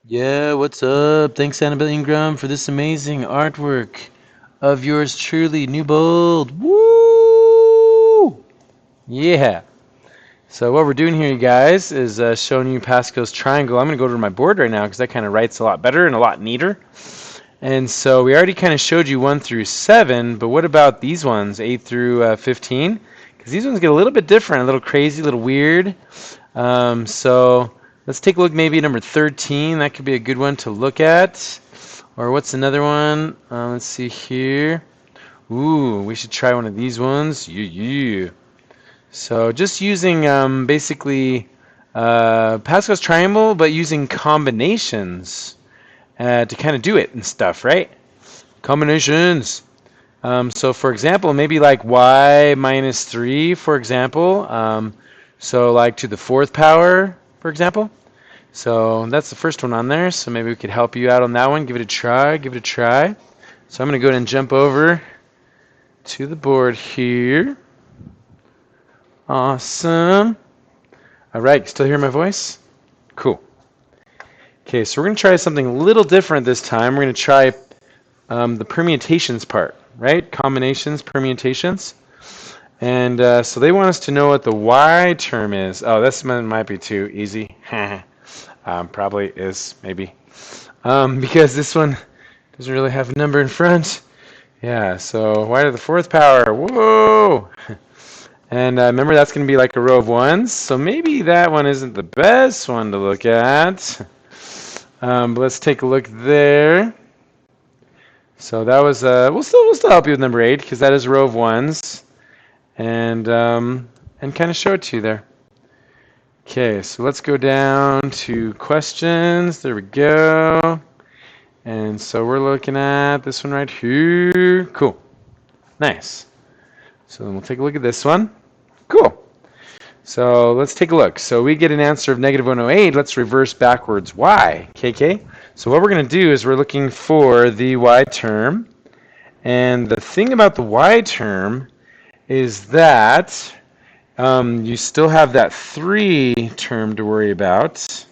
Yeah, what's up? Thanks, Annabelle Ingram, for this amazing artwork of yours truly, Newbold. Woo! Yeah. So what we're doing here, you guys, is showing you Pascal's triangle. I'm going to go to my board right now because that kind of writes a lot better and a lot neater. And so we already kind of showed you 1 through 7, but what about these ones, 8 through 15? Because these ones get a little bit different, a little crazy, a little weird. So let's take a look maybe at number 13. That could be a good one to look at. Or what's another one? Let's see here. Ooh, we should try one of these ones. Yeah. So just using basically Pascal's triangle, but using combinations to kind of do it and stuff, right? Combinations. So for example, maybe like y minus 3, for example. So like to the 4th power, for example. So that's the first one on there. So maybe we could help you out on that one. Give it a try. Give it a try. So I'm going to go ahead and jump over to the board here. Awesome. All right. Still hear my voice? Cool. Okay, so we're going to try something a little different this time. We're going to try the permutations part, right? Combinations, permutations. And so they want us to know what the y term is. Oh, this one might be too easy. Probably is, maybe. Because this one doesn't really have a number in front. Yeah, so y to the 4th power. Whoa! And remember, that's going to be like a row of ones. So maybe that one isn't the best one to look at. But let's take a look there. So that was, we'll still help you with number 8 because that is a row of ones. And kind of show it to you there. Okay, so let's go down to questions. There we go. And so we're looking at this one right here. Cool. Nice. So then we'll take a look at this one. Cool. So let's take a look. So we get an answer of negative 108. Let's reverse backwards y. KK. So what we're going to do is we're looking for the y term. And the thing about the y term is that you still have that 3 term to worry about.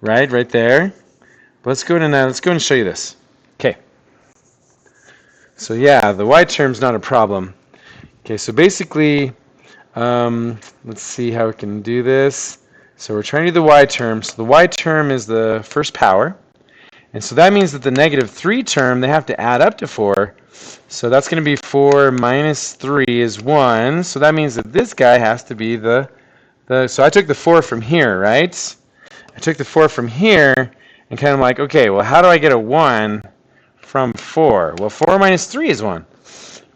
Right there. Let's go and show you this. Okay. So yeah, the y term's not a problem. Okay, so basically, let's see how we can do this. So we're trying to do the y term. So the y term is the 1st power. And so that means that the negative 3 term, they have to add up to 4. So that's going to be 4 minus 3 is 1. So that means that this guy has to be so I took the 4 from here, right? I took the 4 from here and kind of like, okay, well, how do I get a 1 from 4? Well, 4 minus 3 is 1.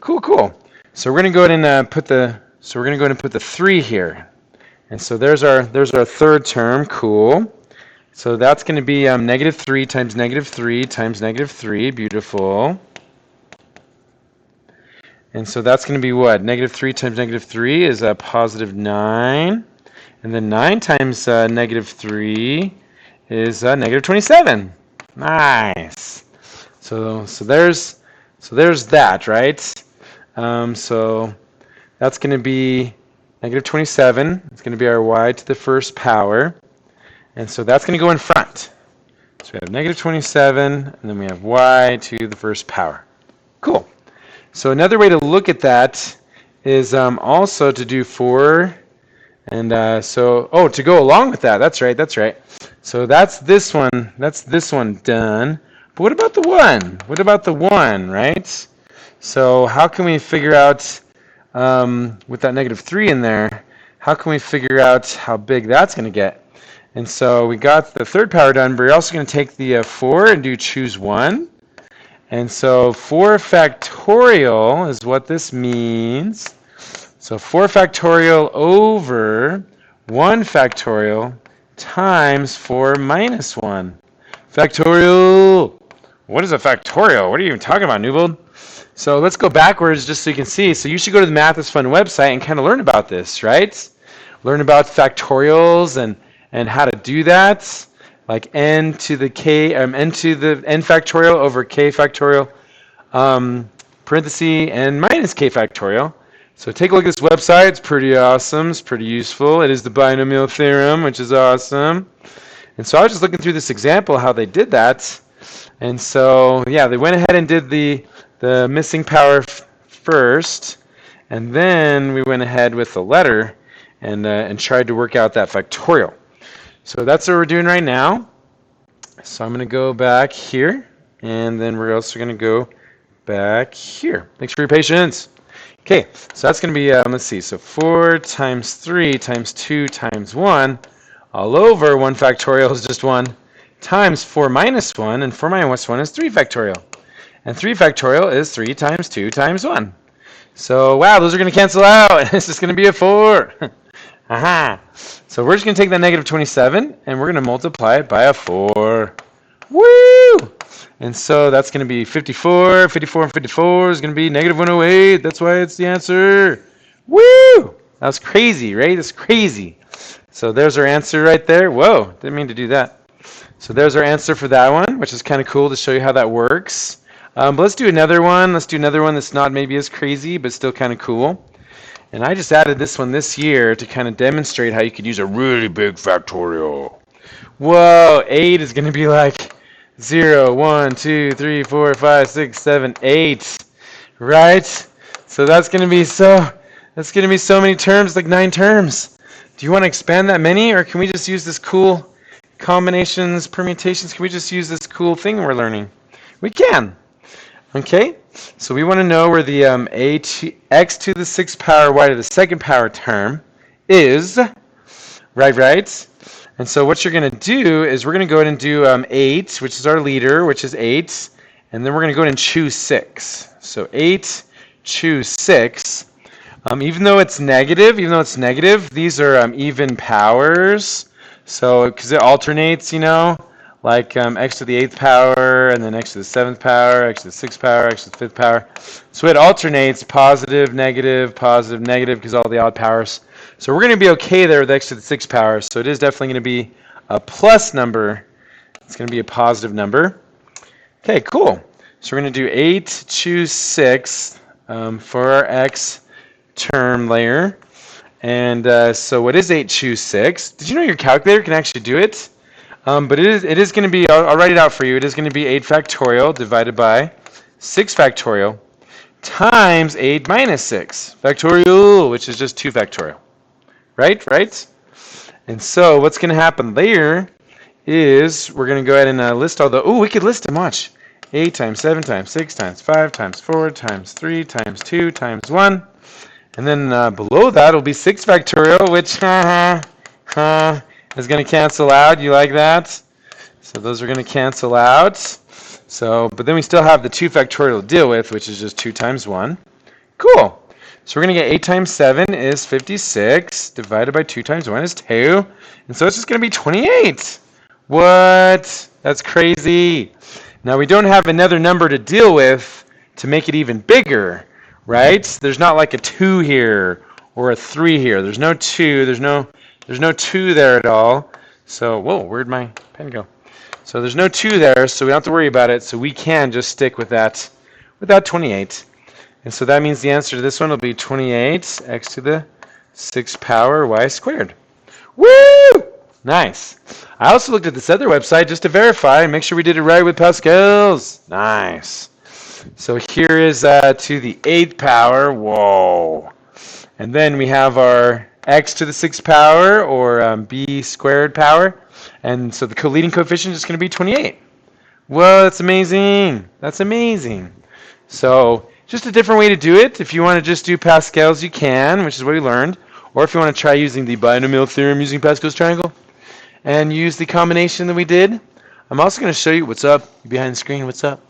Cool, cool. So we're going to go ahead and put the 3 here. And so there's our 3rd term. Cool. So that's going to be negative 3 times negative 3 times negative 3. Beautiful. And so that's going to be what? Negative 3 times negative 3 is a positive 9. And then 9 times negative 3 is negative 27. Nice. So there's that, right? So that's going to be negative 27. It's going to be our y to the 1st power. And so that's going to go in front. So we have negative 27, and then we have y to the 1st power. Cool. So another way to look at that is also to do 4. And to go along with that, that's right. So that's this one done. But what about the 1? What about the 1, right? So how can we figure out, with that negative 3 in there, how can we figure out how big that's going to get? And so we got the 3rd power done, but we're also going to take the 4 and do choose 1. And so 4 factorial is what this means. So 4 factorial over 1 factorial times 4 minus 1. Factorial! What is a factorial? What are you even talking about, Newbold? So let's go backwards just so you can see. So you should go to the Math is Fun website and kind of learn about this, right? Learn about factorials and how to do that. Like n to the n factorial over k factorial, parenthesis, and minus k factorial. So take a look at this website. It's pretty awesome. It's pretty useful. It is the binomial theorem, which is awesome. And so I was just looking through this example, how they did that. And so, yeah, they went ahead and did the missing power first. And then we went ahead with the letter and tried to work out that factorial. So that's what we're doing right now. So I'm going to go back here. And then we're also going to go back here. Thanks for your patience. Okay, so that's going to be, let's see, so 4 times 3 times 2 times 1 all over 1 factorial is just 1 times 4 minus 1, and 4 minus 1 is 3 factorial. And 3 factorial is 3 times 2 times 1. So, wow, those are going to cancel out. It's just going to be a 4. Aha. So we're just going to take that negative 27, and we're going to multiply it by a 4. Woo! And so that's going to be 54. 54 and 54 is going to be negative 108. That's why it's the answer. Woo! That's crazy, right? That's crazy. So there's our answer right there. Whoa, didn't mean to do that. So there's our answer for that one, which is kind of cool to show you how that works. But let's do another one. Let's do another one that's not maybe as crazy, but still kind of cool. And I just added this one this year to kind of demonstrate how you could use a really big factorial. Whoa, 8 is going to be like 0, 1, 2, 3, 4, 5, 6, 7, 8. Right? So that's going to be so many terms, like 9 terms. Do you want to expand that many, or can we just use this cool combinations, permutations? Can we just use this cool thing we're learning? We can. Okay, so we want to know where the x to the 6th power y to the 2nd power term is. Right. And so what you're going to do is we're going to go ahead and do 8, which is our leader, which is 8. And then we're going to go ahead and choose 6. So 8, choose 6. Even though it's negative, these are even powers. So because it alternates, like x to the 8th power, and then x to the 7th power, x to the 6th power, x to the 5th power. So it alternates positive, negative, because all the odd powers. So we're going to be okay there with x to the 6th power. So it is definitely going to be a plus number. It's going to be a positive number. Okay, cool. So we're going to do 8, choose 6 for our x term layer. And so what is 8, choose 6? Did you know your calculator can actually do it? But it is going to be, I'll write it out for you. It is going to be 8 factorial divided by 6 factorial times 8 minus 6 factorial, which is just 2 factorial. Right? And so what's going to happen later is we're going to go ahead and list all the, we could list them, watch. 8 times 7 times 6 times 5 times 4 times 3 times 2 times 1. And then below that will be 6 factorial, which is going to cancel out. You like that? So those are going to cancel out. So, but then we still have the 2 factorial to deal with, which is just 2 times 1. Cool. So we're going to get 8 times 7 is 56, divided by 2 times 1 is 2. And so it's just going to be 28. What? That's crazy. Now we don't have another number to deal with to make it even bigger, right? There's not like a 2 here or a 3 here. There's no 2. There's no 2 there at all. So, whoa, where'd my pen go? So there's no 2 there, so we don't have to worry about it. So we can just stick with that 28. And so that means the answer to this one will be 28 x to the 6th power y squared. Woo! Nice. I also looked at this other website just to verify and make sure we did it right with Pascal's. Nice. So here is to the 8th power. Whoa. And then we have our x to the 6th power, or b squared power. And so the leading coefficient is going to be 28. Whoa, that's amazing. That's amazing. So just a different way to do it. If you want to just do Pascal's, you can, which is what we learned. Or if you want to try using the binomial theorem using Pascal's triangle and use the combination that we did. I'm also going to show you, what's up? You behind the screen, what's up?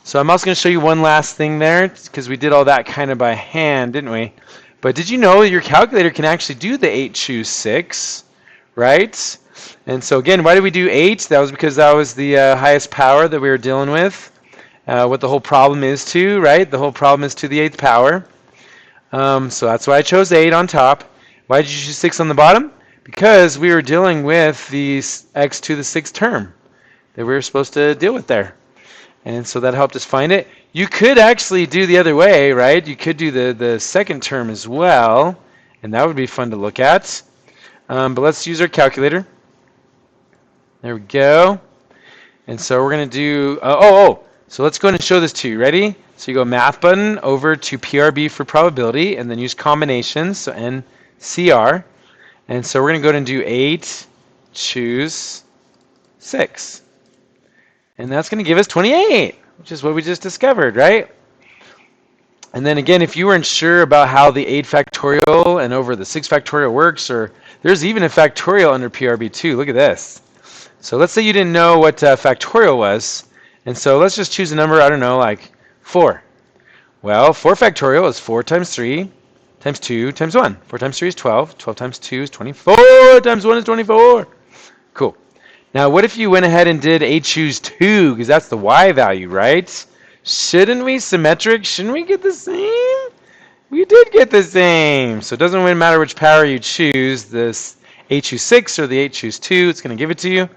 So I'm also going to show you one last thing there, because we did all that kind of by hand, didn't we? But did you know that your calculator can actually do the 8 choose 6, right? And so again, why did we do 8? That was because that was the highest power that we were dealing with. What the whole problem is to, right? The whole problem is to the 8th power. So that's why I chose 8 on top. Why did you choose 6 on the bottom? Because we were dealing with the x to the 6th term that we were supposed to deal with there. And so that helped us find it. You could actually do the other way, right? You could do the second term as well, and that would be fun to look at. But let's use our calculator. There we go. And so we're going to do, so let's go ahead and show this to you. Ready? So you go Math button over to PRB for probability, and then use combinations, so NCR. And so we're going to go ahead and do 8, choose 6. And that's going to give us 28, which is what we just discovered, right? And then again, if you weren't sure about how the 8 factorial and over the 6 factorial works, or there's even a factorial under PRB too. Look at this. So let's say you didn't know what factorial was. And so let's just choose a number, I don't know, like 4. Well, 4 factorial is 4 times 3 times 2 times 1. 4 times 3 is 12. 12 times 2 is 24 times 1 is 24. Cool. Now, what if you went ahead and did a choose 2, because that's the y value, right? Shouldn't we symmetric? Shouldn't we get the same? We did get the same. So it doesn't really matter which power you choose, this a choose 6 or the 8 choose 2, it's going to give it to you.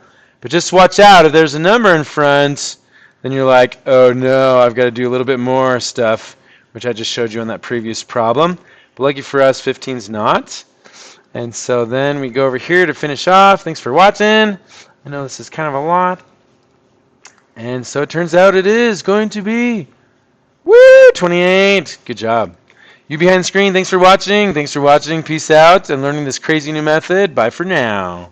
But just watch out. If there's a number in front, then you're like, oh no, I've got to do a little bit more stuff, which I just showed you on that previous problem. But lucky for us, 15's not. And so then we go over here to finish off. Thanks for watching. I know this is kind of a lot. And so it turns out it is going to be, 28. Good job. You behind the screen, thanks for watching. Thanks for watching. Peace out and learning this crazy new method. Bye for now.